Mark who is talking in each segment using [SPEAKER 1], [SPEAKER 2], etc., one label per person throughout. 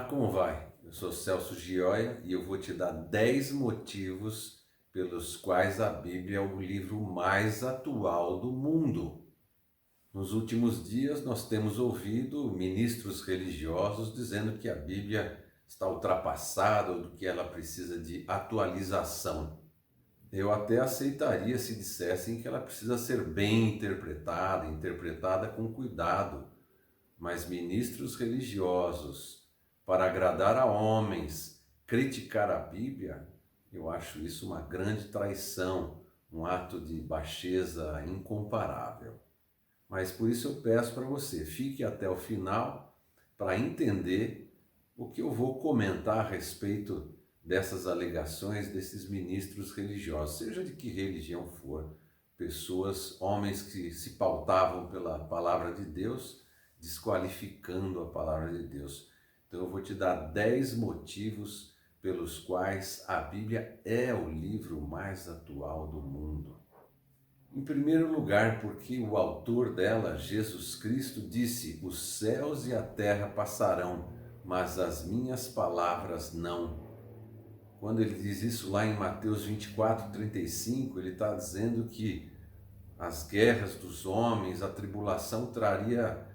[SPEAKER 1] como vai? Eu sou Celso Gioia e eu vou te dar 10 motivos pelos quais a Bíblia é o livro mais atual do mundo. Nos últimos dias, nós temos ouvido ministros religiosos dizendo que a Bíblia está ultrapassada ou que ela precisa de atualização. Eu até aceitaria se dissessem que ela precisa ser bem interpretada, interpretada com cuidado, mas ministros religiosos, para agradar a homens, criticar a Bíblia, eu acho isso uma grande traição, um ato de baixeza incomparável. Mas por isso eu peço para você, fique até o final para entender o que eu vou comentar a respeito dessas alegações desses ministros religiosos, seja de que religião for, pessoas, homens que se pautavam pela palavra de Deus, desqualificando a palavra de Deus. Então eu vou te dar 10 motivos pelos quais a Bíblia é o livro mais atual do mundo. Em primeiro lugar, porque o autor dela, Jesus Cristo, disse: os céus e a terra passarão, mas as minhas palavras não. Quando ele diz isso lá em Mateus 24:35, ele está dizendo que as guerras dos homens, a tribulação traria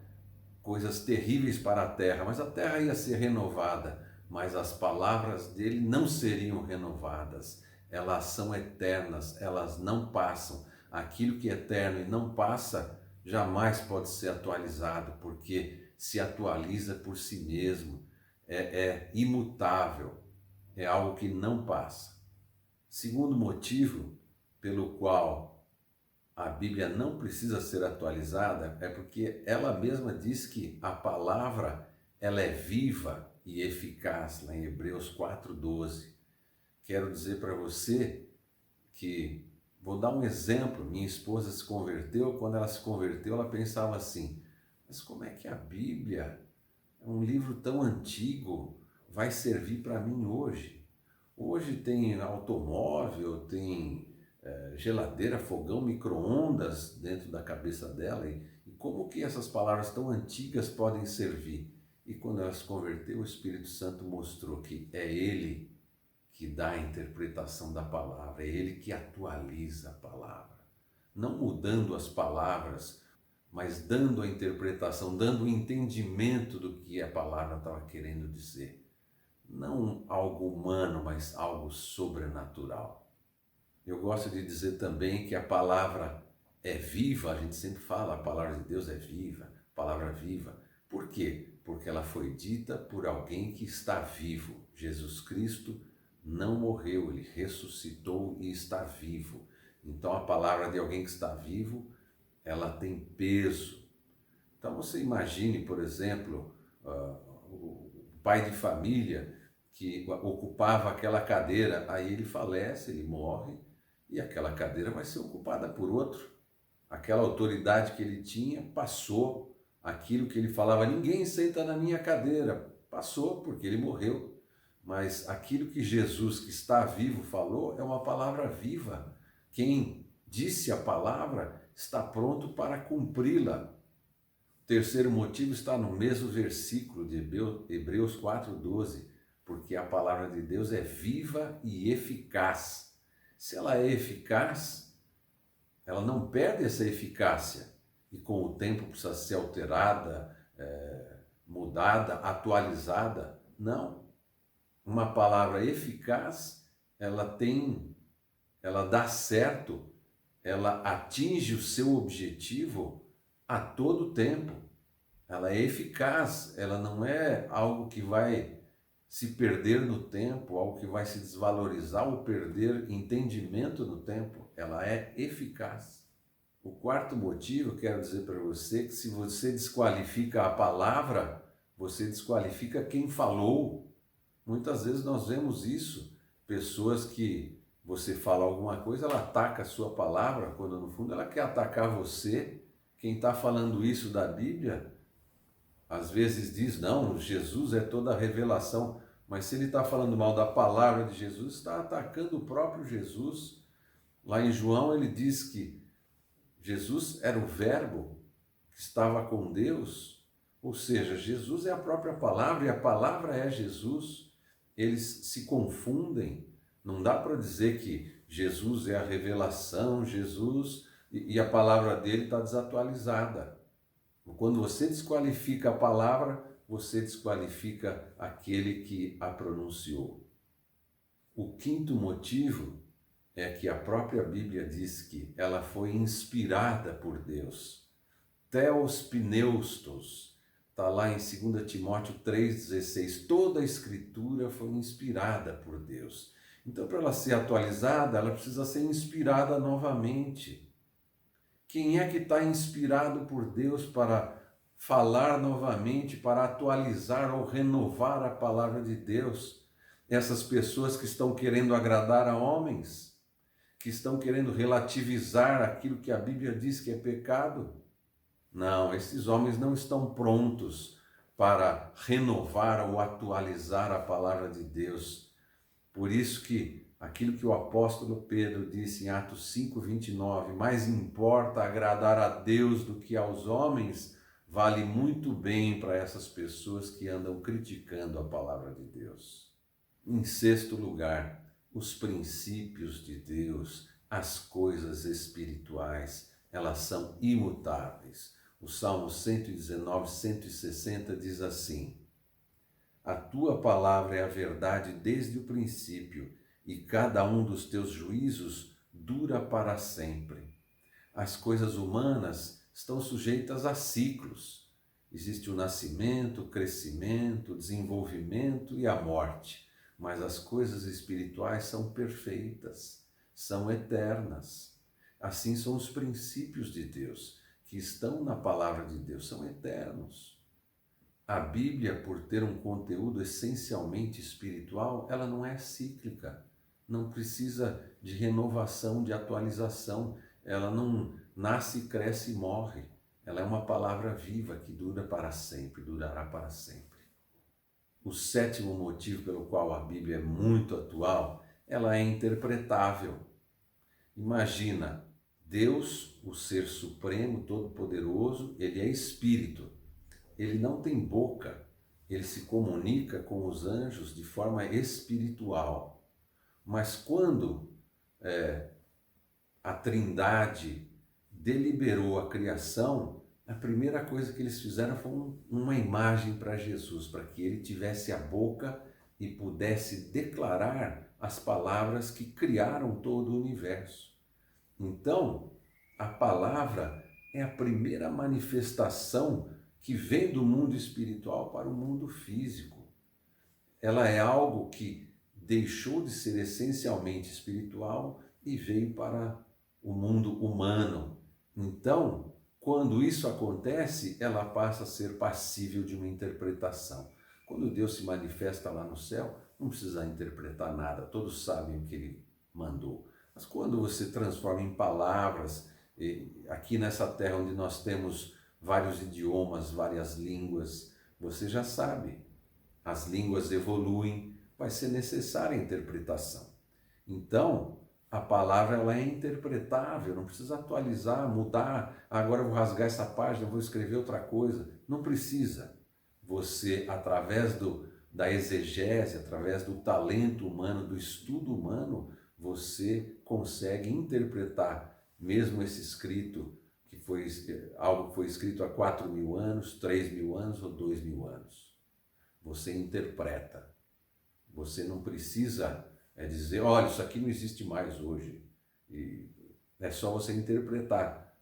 [SPEAKER 1] coisas terríveis para a terra, mas a terra ia ser renovada, mas as palavras dele não seriam renovadas. Elas são eternas, elas não passam. Aquilo que é eterno e não passa, jamais pode ser atualizado, porque se atualiza por si mesmo, é imutável, é algo que não passa. Segundo motivo pelo qual a Bíblia não precisa ser atualizada é porque ela mesma diz que a palavra ela é viva e eficaz, lá em Hebreus 4:12. Quero dizer para você que, vou dar um exemplo, minha esposa se converteu, quando ela se converteu ela pensava assim, mas como é que a Bíblia, um livro tão antigo, vai servir para mim hoje? Hoje tem automóvel, tem geladeira, fogão, micro-ondas dentro da cabeça dela. E como que essas palavras tão antigas podem servir? E quando ela se converteu, o Espírito Santo mostrou que é Ele que dá a interpretação da palavra, é Ele que atualiza a palavra. Não mudando as palavras, mas dando a interpretação, dando o entendimento do que a palavra estava querendo dizer. Não algo humano, mas algo sobrenatural. Eu gosto de dizer também que a palavra é viva, a gente sempre fala, a palavra de Deus é viva, palavra viva. Por quê? Porque ela foi dita por alguém que está vivo. Jesus Cristo não morreu, ele ressuscitou e está vivo. Então a palavra de alguém que está vivo, ela tem peso. Então você imagine, por exemplo, o pai de família que ocupava aquela cadeira, aí ele falece, ele morre, e aquela cadeira vai ser ocupada por outro. Aquela autoridade que ele tinha passou, aquilo que ele falava, ninguém senta na minha cadeira, passou porque ele morreu. Mas aquilo que Jesus, que está vivo, falou, é uma palavra viva. Quem disse a palavra está pronto para cumpri-la. O terceiro motivo está no mesmo versículo de Hebreus 4:12, porque a palavra de Deus é viva e eficaz. Se ela é eficaz, ela não perde essa eficácia e com o tempo precisa ser alterada, mudada, atualizada. Não. Uma palavra eficaz, ela dá certo, ela atinge o seu objetivo a todo tempo. Ela é eficaz, ela não é algo que vai se perder no tempo, algo que vai se desvalorizar ou perder entendimento no tempo. Ela é eficaz. O quarto motivo, eu quero dizer para você que se você desqualifica a palavra, você desqualifica quem falou. Muitas vezes nós vemos isso, pessoas que você fala alguma coisa, ela ataca a sua palavra, quando no fundo ela quer atacar você. Quem está falando isso da Bíblia, às vezes diz, não, Jesus é toda a revelação, mas se ele está falando mal da palavra de Jesus, está atacando o próprio Jesus. Lá em João ele diz que Jesus era o verbo que estava com Deus, Ou seja, Jesus é a própria palavra e a palavra é Jesus. Eles se confundem. Não dá para dizer que Jesus é a revelação, Jesus, e a palavra dele está desatualizada. Quando você desqualifica a palavra, você desqualifica aquele que a pronunciou. O quinto motivo é que a própria Bíblia diz que ela foi inspirada por Deus. Theos Pneustos, está lá em 2 Timóteo 3,16. Toda a Escritura foi inspirada por Deus. Então, para ela ser atualizada, ela precisa ser inspirada novamente. Quem é que está inspirado por Deus para falar novamente, para atualizar ou renovar a palavra de Deus? Essas pessoas que estão querendo agradar a homens, que estão querendo relativizar aquilo que a Bíblia diz que é pecado. Não, esses homens não estão prontos para renovar ou atualizar a palavra de Deus. Por isso que aquilo que o apóstolo Pedro disse em Atos 5:29, mais importa agradar a Deus do que aos homens, vale muito bem para essas pessoas que andam criticando a palavra de Deus. Em sexto lugar, os princípios de Deus, as coisas espirituais, elas são imutáveis. O Salmo 119, 160 diz assim: a tua palavra é a verdade desde o princípio, e cada um dos teus juízos dura para sempre. As coisas humanas estão sujeitas a ciclos. Existe o nascimento, o crescimento, o desenvolvimento e a morte. Mas as coisas espirituais são perfeitas, são eternas. Assim são os princípios de Deus, que estão na palavra de Deus, são eternos. A Bíblia, por ter um conteúdo essencialmente espiritual, ela não é cíclica, não precisa de renovação, de atualização, ela não nasce, cresce e morre. Ela é uma palavra viva que dura para sempre, durará para sempre. O sétimo motivo pelo qual a Bíblia é muito atual, ela é interpretável. Imagina, Deus, o Ser Supremo, Todo-Poderoso, ele é Espírito. Ele não tem boca, ele se comunica com os anjos de forma espiritual. Mas quando a Trindade deliberou a criação, a primeira coisa que eles fizeram foi uma imagem para Jesus, para que ele tivesse a boca e pudesse declarar as palavras que criaram todo o universo. Então, a palavra é a primeira manifestação que vem do mundo espiritual para o mundo físico. Ela é algo que deixou de ser essencialmente espiritual e veio para o mundo humano. Então, quando isso acontece, ela passa a ser passível de uma interpretação. Quando Deus se manifesta lá no céu, não precisa interpretar nada, todos sabem o que ele mandou. Mas quando você transforma em palavras, aqui nessa terra onde nós temos vários idiomas, várias línguas, você já sabe, as línguas evoluem, vai ser necessária a interpretação. Então, a palavra ela é interpretável, não precisa atualizar, mudar, agora eu vou rasgar essa página, vou escrever outra coisa, não precisa. Você, através da exegese, através do talento humano, do estudo humano, você consegue interpretar mesmo esse escrito, algo que foi escrito há 4.000 anos, 3.000 anos ou 2.000 anos. Você interpreta. Você não precisa dizer, olha, isso aqui não existe mais hoje. E é só você interpretar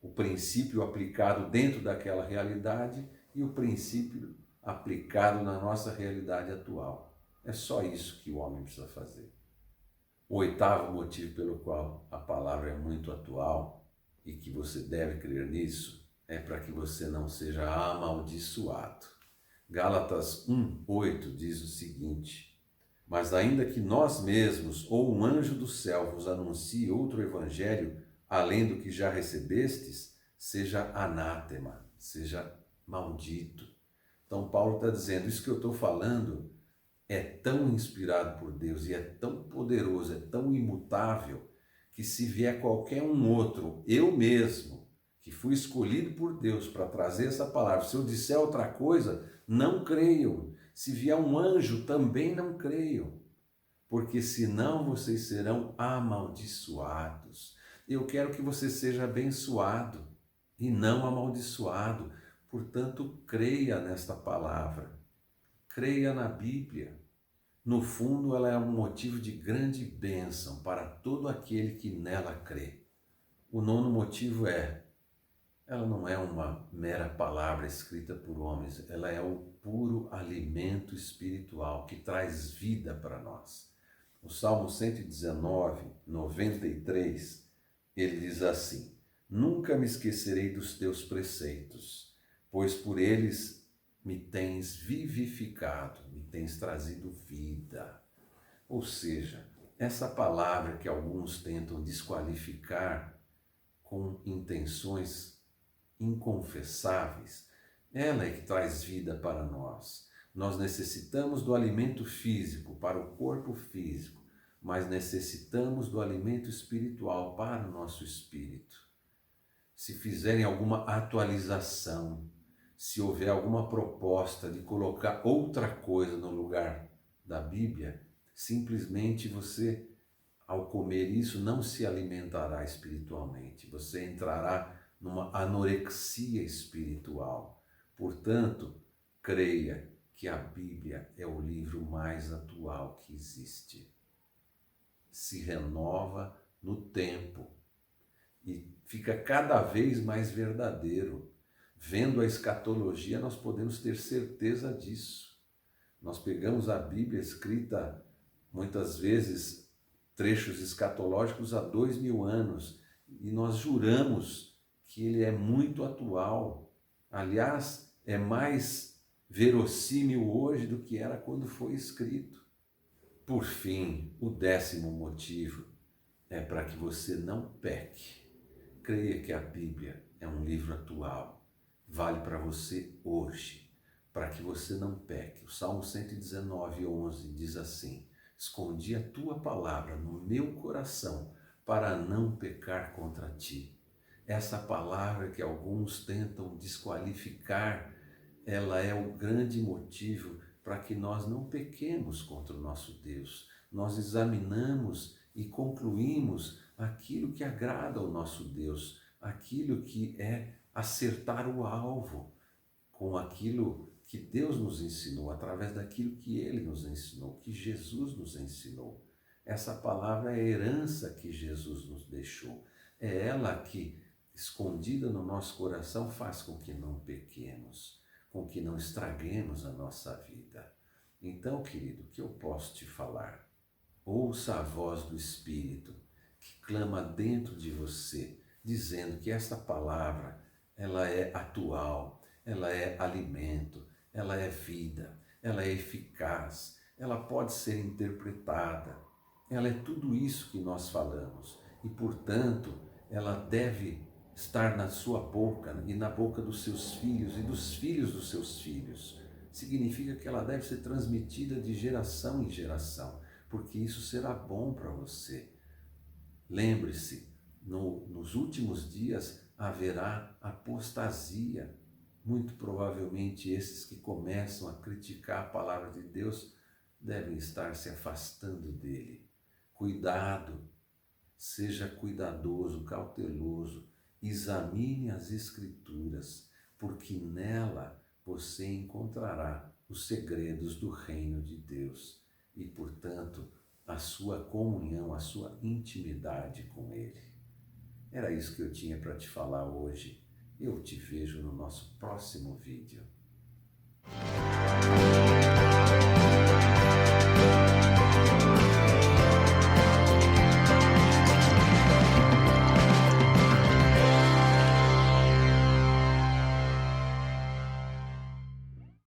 [SPEAKER 1] o princípio aplicado dentro daquela realidade e o princípio aplicado na nossa realidade atual. É só isso que o homem precisa fazer. O oitavo motivo pelo qual a palavra é muito atual e que você deve crer nisso, é para que você não seja amaldiçoado. Gálatas 1:8 diz o seguinte: mas ainda que nós mesmos ou um anjo do céu vos anuncie outro evangelho, além do que já recebestes, seja anátema, seja maldito. Então Paulo está dizendo, isso que eu estou falando é tão inspirado por Deus e é tão poderoso, é tão imutável, que se vier qualquer um outro, eu mesmo, que fui escolhido por Deus para trazer essa palavra, se eu disser outra coisa, não creiam. Se vier um anjo, também não creiam, porque senão vocês serão amaldiçoados. Eu quero que você seja abençoado e não amaldiçoado. Portanto, creia nesta palavra, creia na Bíblia. No fundo, ela é um motivo de grande bênção para todo aquele que nela crê. O nono motivo ela não é uma mera palavra escrita por homens, ela é o puro alimento espiritual que traz vida para nós. O Salmo 119, 93, ele diz assim: Nunca me esquecerei dos teus preceitos, pois por eles me tens vivificado, me tens trazido vida. Ou seja, essa palavra que alguns tentam desqualificar com intenções inconfessáveis, ela é que traz vida para nós. Nós necessitamos do alimento físico para o corpo físico, mas necessitamos do alimento espiritual para o nosso espírito. Se fizerem alguma atualização, se houver alguma proposta de colocar outra coisa no lugar da Bíblia, simplesmente você, ao comer isso, não se alimentará espiritualmente. Você entrará numa anorexia espiritual. Portanto, creia que a Bíblia é o livro mais atual que existe. Se renova no tempo e fica cada vez mais verdadeiro. Vendo a escatologia, nós podemos ter certeza disso. Nós pegamos a Bíblia escrita, muitas vezes, trechos escatológicos há 2000 anos, e nós juramos que ele é muito atual. Aliás, é mais verossímil hoje do que era quando foi escrito. Por fim, o 10º motivo é para que você não peque. Creia que a Bíblia é um livro atual, vale para você hoje, para que você não peque. O Salmo 119, 11 diz assim: Escondi a tua palavra no meu coração para não pecar contra ti. Essa palavra que alguns tentam desqualificar, ela é o grande motivo para que nós não pequemos contra o nosso Deus. Nós examinamos e concluímos aquilo que agrada ao nosso Deus, aquilo que é acertar o alvo com aquilo que Deus nos ensinou, através daquilo que Ele nos ensinou, que Jesus nos ensinou. Essa palavra é a herança que Jesus nos deixou. É ela que, escondida no nosso coração, faz com que não pequemos, com que não estraguemos a nossa vida. Então, querido, o que eu posso te falar? Ouça a voz do Espírito que clama dentro de você, dizendo que essa palavra, ela é atual, ela é alimento, ela é vida, ela é eficaz, ela pode ser interpretada, ela é tudo isso que nós falamos e, portanto, ela deve estar na sua boca e na boca dos seus filhos e dos filhos dos seus filhos. Significa que ela deve ser transmitida de geração em geração, porque isso será bom para você. Lembre-se, nos últimos dias haverá apostasia. Muito provavelmente esses que começam a criticar a palavra de Deus devem estar se afastando dele. Cuidado, seja cuidadoso, cauteloso, examine as Escrituras, porque nela você encontrará os segredos do reino de Deus e, portanto, a sua comunhão, a sua intimidade com Ele. Era isso que eu tinha para te falar hoje. Eu te vejo no nosso próximo vídeo.